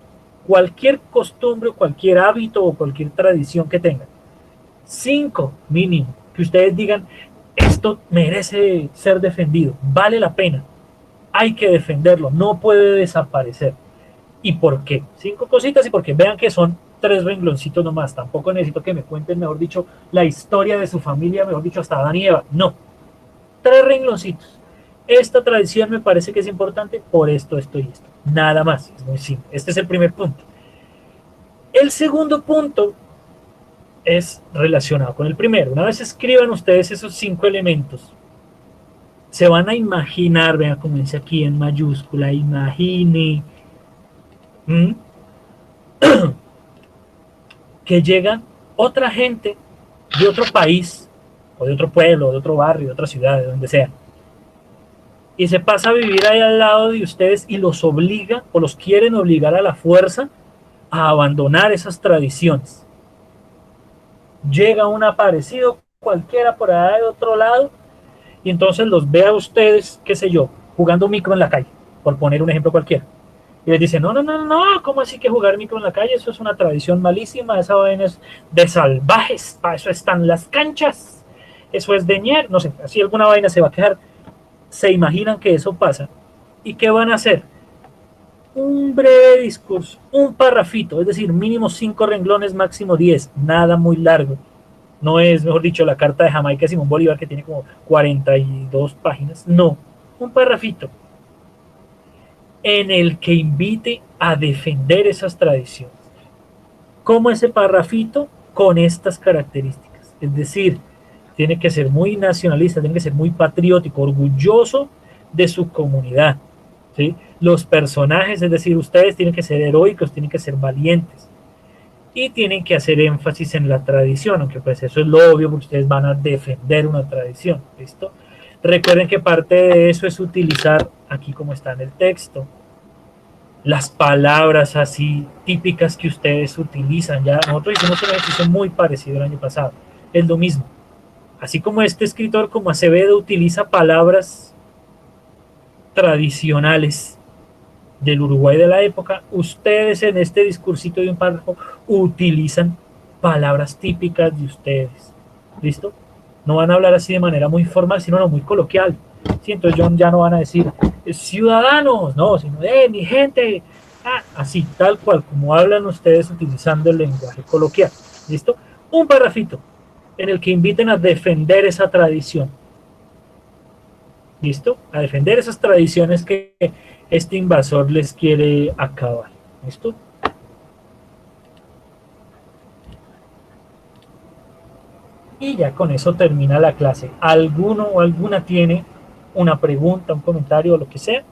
cualquier hábito o cualquier tradición que tengan. 5 mínimo, que ustedes digan, esto merece ser defendido, vale la pena, hay que defenderlo, no puede desaparecer. ¿Y por qué? 5 cositas y porque vean que son 3 rengloncitos nomás, tampoco necesito que me cuenten, mejor dicho, la historia de su familia, mejor dicho, hasta Adán y Eva, no, 3 rengloncitos. Esta tradición me parece que es importante por esto, esto y esto, nada más, es muy simple, este es el primer punto. El segundo punto es relacionado con el primero. Una vez escriban ustedes esos 5 elementos, se van a imaginar, vean como dice aquí en mayúscula, imagine, que llega otra gente de otro país, o de otro pueblo, de otro barrio, de otra ciudad, de donde sea, y se pasa a vivir ahí al lado de ustedes y los obliga, o los quieren obligar a la fuerza, a abandonar esas tradiciones. Llega un aparecido cualquiera por allá de otro lado y entonces los ve a ustedes, qué sé yo, jugando micro en la calle, por poner un ejemplo cualquiera. Y les dice, no, ¿cómo así que jugar micro en la calle? Eso es una tradición malísima, esa vaina es de salvajes, para eso están las canchas, eso es de ñer, no sé, así alguna vaina se va a quejar. Se imaginan que eso pasa. ¿Y qué van a hacer? Un breve discurso, un parrafito, es decir, mínimo 5 renglones, máximo 10, nada muy largo. No es, mejor dicho, la carta de Jamaica de Simón Bolívar que tiene como 42 páginas, no, un parrafito en el que invite a defender esas tradiciones. ¿Cómo ese parrafito? Con estas características, es decir, tiene que ser muy nacionalista, tiene que ser muy patriótico, orgulloso de su comunidad, ¿sí? Los personajes, es decir, ustedes tienen que ser heroicos, tienen que ser valientes y tienen que hacer énfasis en la tradición, aunque pues eso es lo obvio porque ustedes van a defender una tradición, ¿listo? Recuerden que parte de eso es utilizar, aquí como está en el texto, las palabras así típicas que ustedes utilizan. Ya nosotros hicimos un ejercicio muy parecido el año pasado, es lo mismo. Así como este escritor como Acevedo utiliza palabras tradicionales del Uruguay de la época, ustedes en este discursito de un párrafo utilizan palabras típicas de ustedes. ¿Listo? No van a hablar así de manera muy formal, sino no, muy coloquial. ¿Sí? Entonces ya no van a decir ciudadanos, no, sino mi gente. Así, tal cual, como hablan ustedes utilizando el lenguaje coloquial. ¿Listo? Un párrafito en el que inviten a defender esa tradición. ¿Listo? A defender esas tradiciones que este invasor les quiere acabar. ¿Listo? Y ya con eso termina la clase. ¿Alguno o alguna tiene una pregunta, un comentario o lo que sea?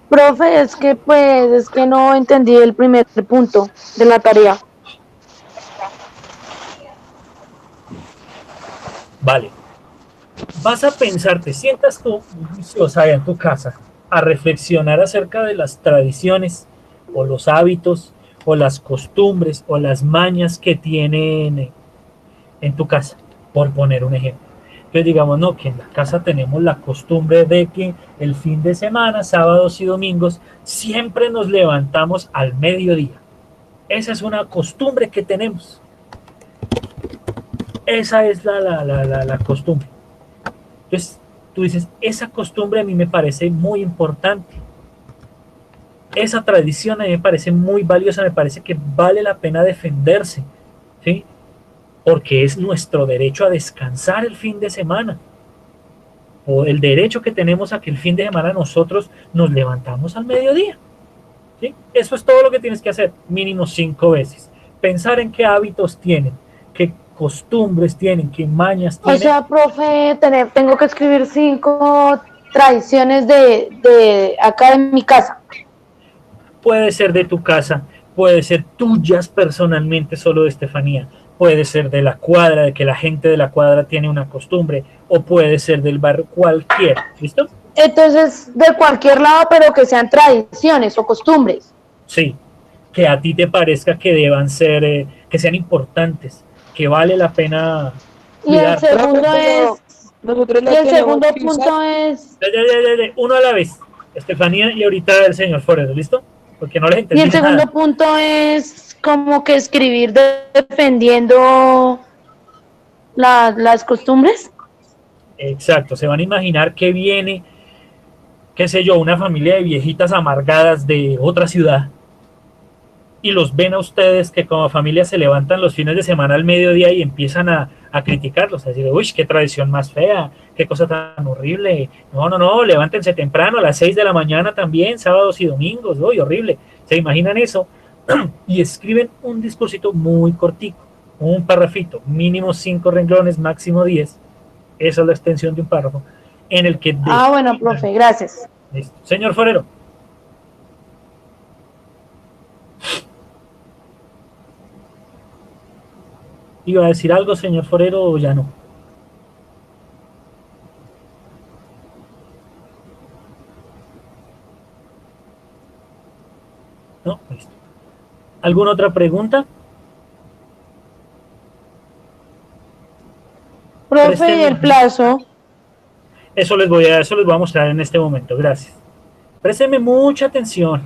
Profe, es que no entendí el primer punto de la tarea. Vale. Vas a pensar, te sientas tú, juiciosa en tu casa, a reflexionar acerca de las tradiciones o los hábitos o las costumbres o las mañas que tienen en tu casa, por poner un ejemplo. Entonces digamos, no, que en la casa tenemos la costumbre de que el fin de semana, sábados y domingos, siempre nos levantamos al mediodía. Esa es una costumbre que tenemos. Esa es la costumbre. Entonces, tú dices, esa costumbre a mí me parece muy importante. Esa tradición a mí me parece muy valiosa, me parece que vale la pena defenderse, ¿sí? Porque es nuestro derecho a descansar el fin de semana. O el derecho que tenemos a que el fin de semana nosotros nos levantamos al mediodía. ¿Sí? Eso es todo lo que tienes que hacer, mínimo 5 veces. Pensar en qué hábitos tienen, qué costumbres tienen, qué mañas tienen. O sea, profe, tengo que escribir 5 tradiciones de acá en mi casa. Puede ser de tu casa, puede ser tuyas personalmente, solo de Estefanía, puede ser de la cuadra, de que la gente de la cuadra tiene una costumbre, o puede ser del barrio, cualquiera, ¿listo? Entonces, de cualquier lado, pero que sean tradiciones o costumbres. Sí, que a ti te parezca que deban ser, que sean importantes, que vale la pena Y el cuidar. segundo es, Nosotros y no el tenemos segundo que usar. punto es, Uno a la vez. Estefanía y ahorita el señor Forero, ¿listo? Porque no les y entendí el segundo nada. punto es como que escribir defendiendo las costumbres. Exacto, se van a imaginar que viene, qué sé yo, una familia de viejitas amargadas de otra ciudad y los ven a ustedes que como familia se levantan los fines de semana al mediodía y empiezan a criticarlos, a decir, uy, qué tradición más fea, qué cosa tan horrible, no, no, no, levántense temprano a las 6 de la mañana también, sábados y domingos, uy, horrible, se imaginan eso y escriben un discursito muy cortico, un parrafito, mínimo 5 renglones, máximo 10, esa es la extensión de un párrafo, en el que Ah, bueno, profe, gracias. listo. Señor Forero. ¿Iba a decir algo, señor Forero, o ya no? No, listo. ¿Alguna otra pregunta? Profe, ¿y el plazo? Eso les voy a mostrar en este momento. Gracias. Présteme mucha atención,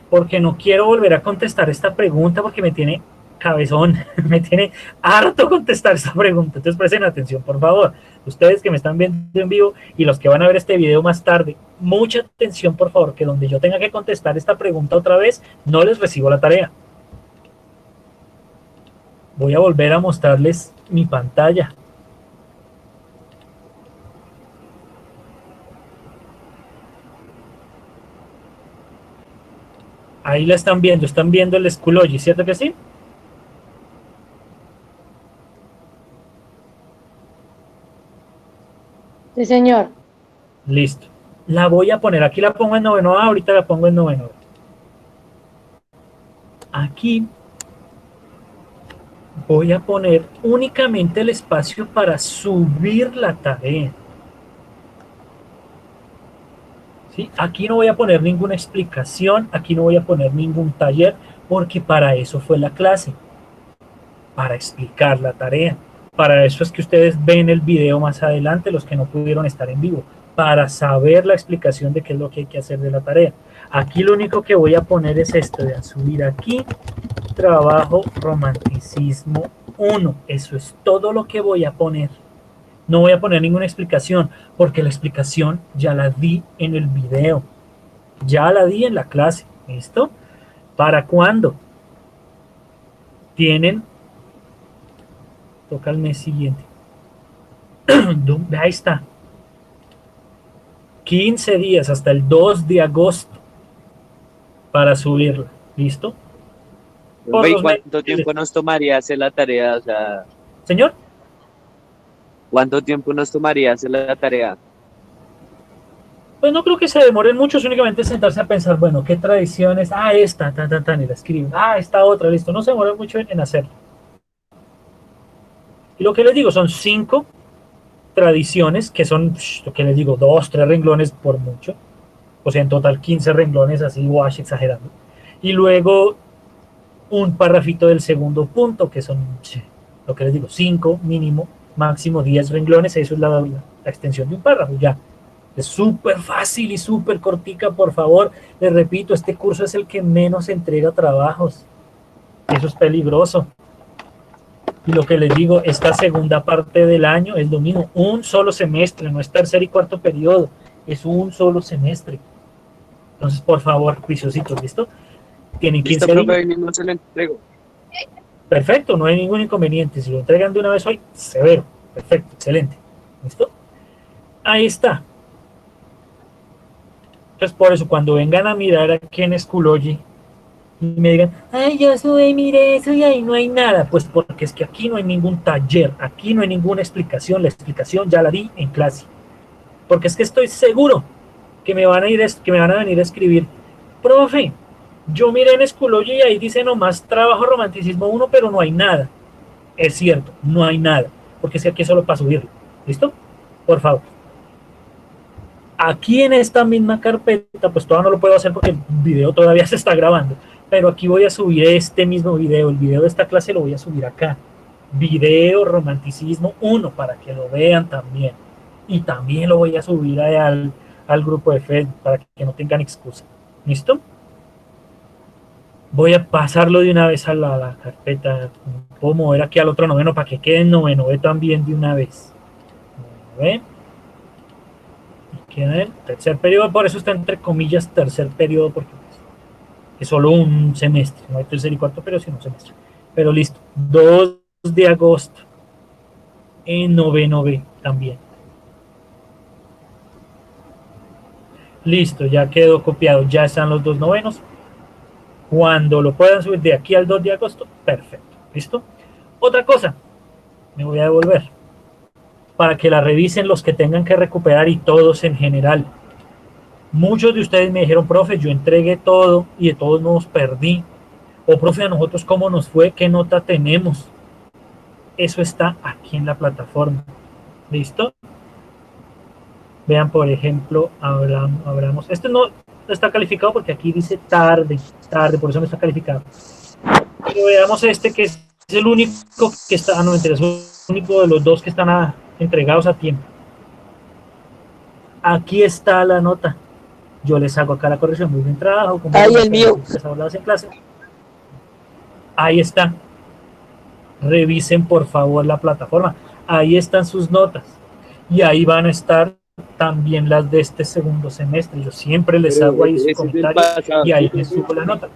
porque no quiero volver a contestar esta pregunta porque me tiene cabezón, me tiene harto contestar esta pregunta. Entonces presten atención, por favor. Ustedes que me están viendo en vivo y los que van a ver este video más tarde, mucha atención, por favor, que donde yo tenga que contestar esta pregunta otra vez, no les recibo la tarea. Voy a volver a mostrarles mi pantalla. Ahí la están viendo el Schoology, ¿cierto que sí? Sí, señor. Listo. La voy a poner, aquí la pongo en noveno A, ahorita la pongo en noveno A. Aquí voy a poner únicamente el espacio para subir la tarea. ¿Sí? Aquí no voy a poner ninguna explicación, aquí no voy a poner ningún taller, porque para eso fue la clase, para explicar la tarea. Para eso es que ustedes ven el video más adelante, los que no pudieron estar en vivo, para saber la explicación de qué es lo que hay que hacer de la tarea. Aquí lo único que voy a poner es esto, de subir aquí, trabajo romanticismo 1. Eso es todo lo que voy a poner. No voy a poner ninguna explicación, porque la explicación ya la di en el video. Ya la di en la clase. ¿Listo? ¿Para cuándo? Tienen, toca el mes siguiente. Ahí está. 15 días hasta el 2 de agosto para subirla. ¿Listo? Por ¿Y los cuánto tiempo nos tomaría hacer la tarea? O sea, Señor, ¿cuánto tiempo nos tomaría hacer la tarea? pues no creo que se demoren mucho, es únicamente sentarse a pensar, bueno, qué tradiciones, esta, y la escriben, esta otra, listo, no se demoran mucho en hacerlo. Y lo que les digo, son 5 tradiciones, que son, lo que les digo, 2, 3 renglones por mucho, o sea, en total 15 renglones, así, wash, exagerando. Y luego un parrafito del segundo punto, que son, lo que les digo, 5 mínimo, máximo 10 renglones, eso es la extensión de un párrafo, ya. Es súper fácil y súper cortica, por favor. Les repito, este curso es el que menos entrega trabajos. Eso es peligroso. Y lo que les digo, esta segunda parte del año es lo mismo, un solo semestre, no es tercer y cuarto periodo, es un solo semestre. Entonces, por favor, juiciositos, ¿listo? Tienen 15 ¿Listo, días. profe? No se lo entrego. Perfecto, no hay ningún inconveniente. Si lo entregan de una vez hoy, severo. Perfecto, excelente. ¿Listo? Ahí está. Entonces, por eso, cuando vengan a mirar aquí en Schoology y me digan, ay, yo subí, mire eso y ahí no hay nada, pues porque es que aquí no hay ningún taller, aquí no hay ninguna explicación, la explicación ya la di en clase. Porque es que estoy seguro que me van a venir a escribir, profe, yo miré en Schoology y ahí dice nomás trabajo romanticismo 1, pero no hay nada. Es cierto, no hay nada, porque si aquí es solo para subirlo. ¿Listo? Por favor. Aquí en esta misma carpeta, pues todavía no lo puedo hacer porque el video todavía se está grabando, pero aquí voy a subir este mismo video, el video de esta clase lo voy a subir acá. Video Romanticismo 1, para que lo vean también. Y también lo voy a subir al grupo de Facebook para que no tengan excusa. ¿Listo? Voy a pasarlo de una vez a la carpeta. Puedo mover aquí al otro noveno para que quede en noveno B también de una vez. ¿Ven? Y queda el tercer periodo, por eso está entre comillas tercer periodo, porque pues, es solo un semestre, no hay tercer y cuarto periodo, sino un semestre. Pero listo, 2 de agosto en noveno B también. Listo, ya quedó copiado, ya están los 2 novenos. Cuando lo puedan subir de aquí al 2 de agosto, perfecto, ¿listo? Otra cosa, me voy a devolver para que la revisen los que tengan que recuperar y todos en general. Muchos de ustedes me dijeron, profe, yo entregué todo y de todos modos perdí. O profe, a nosotros cómo nos fue, qué nota tenemos. Eso está aquí en la plataforma, ¿listo? Vean, por ejemplo, hablamos. Este no está calificado porque aquí dice tarde, por eso no está calificado. Pero veamos este que es el único que está, no me interesa, es el único de los dos que están entregados a tiempo. Aquí está la nota. Yo les hago acá la corrección, muy bien trabajo. Ahí el mío. En clase. Ahí está. Revisen por favor la plataforma. Ahí están sus notas. Y ahí van a estar también las de este segundo semestre. Yo siempre les hago ahí su comentario y ahí les subo la nota.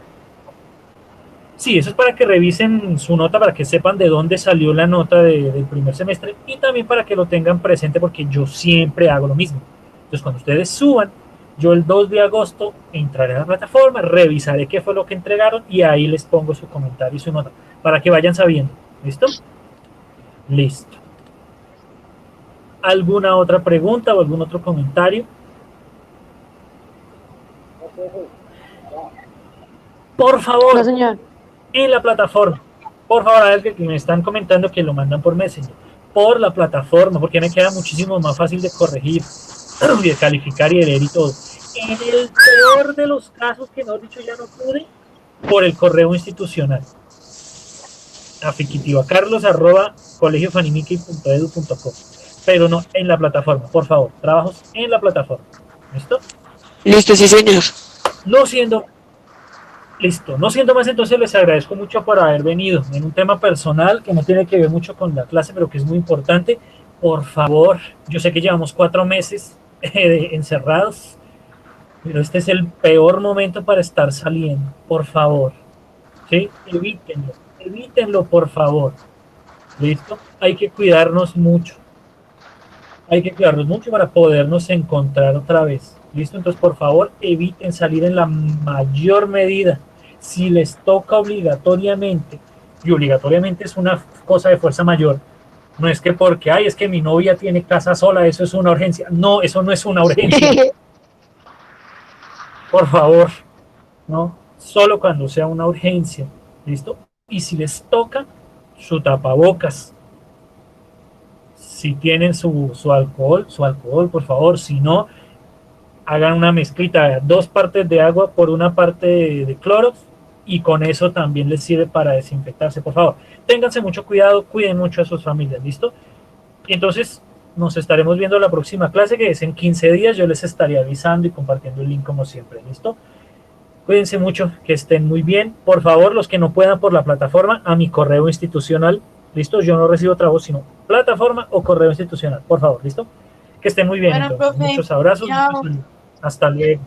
Sí, eso es para que revisen su nota, para que sepan de dónde salió la nota del primer semestre y también para que lo tengan presente porque yo siempre hago lo mismo. Entonces, cuando ustedes suban, yo el 2 de agosto entraré a la plataforma, revisaré qué fue lo que entregaron y ahí les pongo su comentario y su nota para que vayan sabiendo. ¿Listo? Listo. ¿Alguna otra pregunta o algún otro comentario? Por favor, No, señor. En la plataforma, por favor, a ver que me están comentando que lo mandan por Messenger, por la plataforma, porque me queda muchísimo más fácil de corregir y de calificar y de leer y todo. En el peor de los casos, que no he dicho ya no pude, por el correo institucional. afiquitivacarlos@colegiofanimique.edu.co, pero no en la plataforma, por favor, trabajos en la plataforma. ¿Listo? Listo, sí, señor. No siendo más, entonces les agradezco mucho por haber venido en un tema personal que no tiene que ver mucho con la clase, pero que es muy importante. Por favor, yo sé que llevamos 4 meses encerrados, pero este es el peor momento para estar saliendo. Por favor, ¿sí? Evítenlo, por favor. ¿Listo? Hay que cuidarnos mucho para podernos encontrar otra vez. ¿Listo? Entonces, por favor, eviten salir en la mayor medida. Si les toca obligatoriamente, y obligatoriamente es una cosa de fuerza mayor, no es que porque, es que mi novia tiene casa sola, eso es una urgencia. No, eso no es una urgencia. Por favor, ¿no? Solo cuando sea una urgencia. ¿Listo? Y si les toca, su tapabocas. Si tienen su alcohol, por favor. Si no, hagan una mezclita, 2 partes de agua por 1 parte de cloro, y con eso también les sirve para desinfectarse. Por favor, ténganse mucho cuidado, cuiden mucho a sus familias, ¿listo? Y entonces nos estaremos viendo la próxima clase, que es en 15 días. Yo les estaré avisando y compartiendo el link como siempre, ¿listo? Cuídense mucho, que estén muy bien. Por favor, los que no puedan por la plataforma, a mi correo institucional, ¿listo? Yo no recibo otra voz, sino plataforma o correo institucional, por favor, ¿listo? Que estén muy bien. Bueno, entonces. profe, Muchos abrazos. chao. Hasta luego.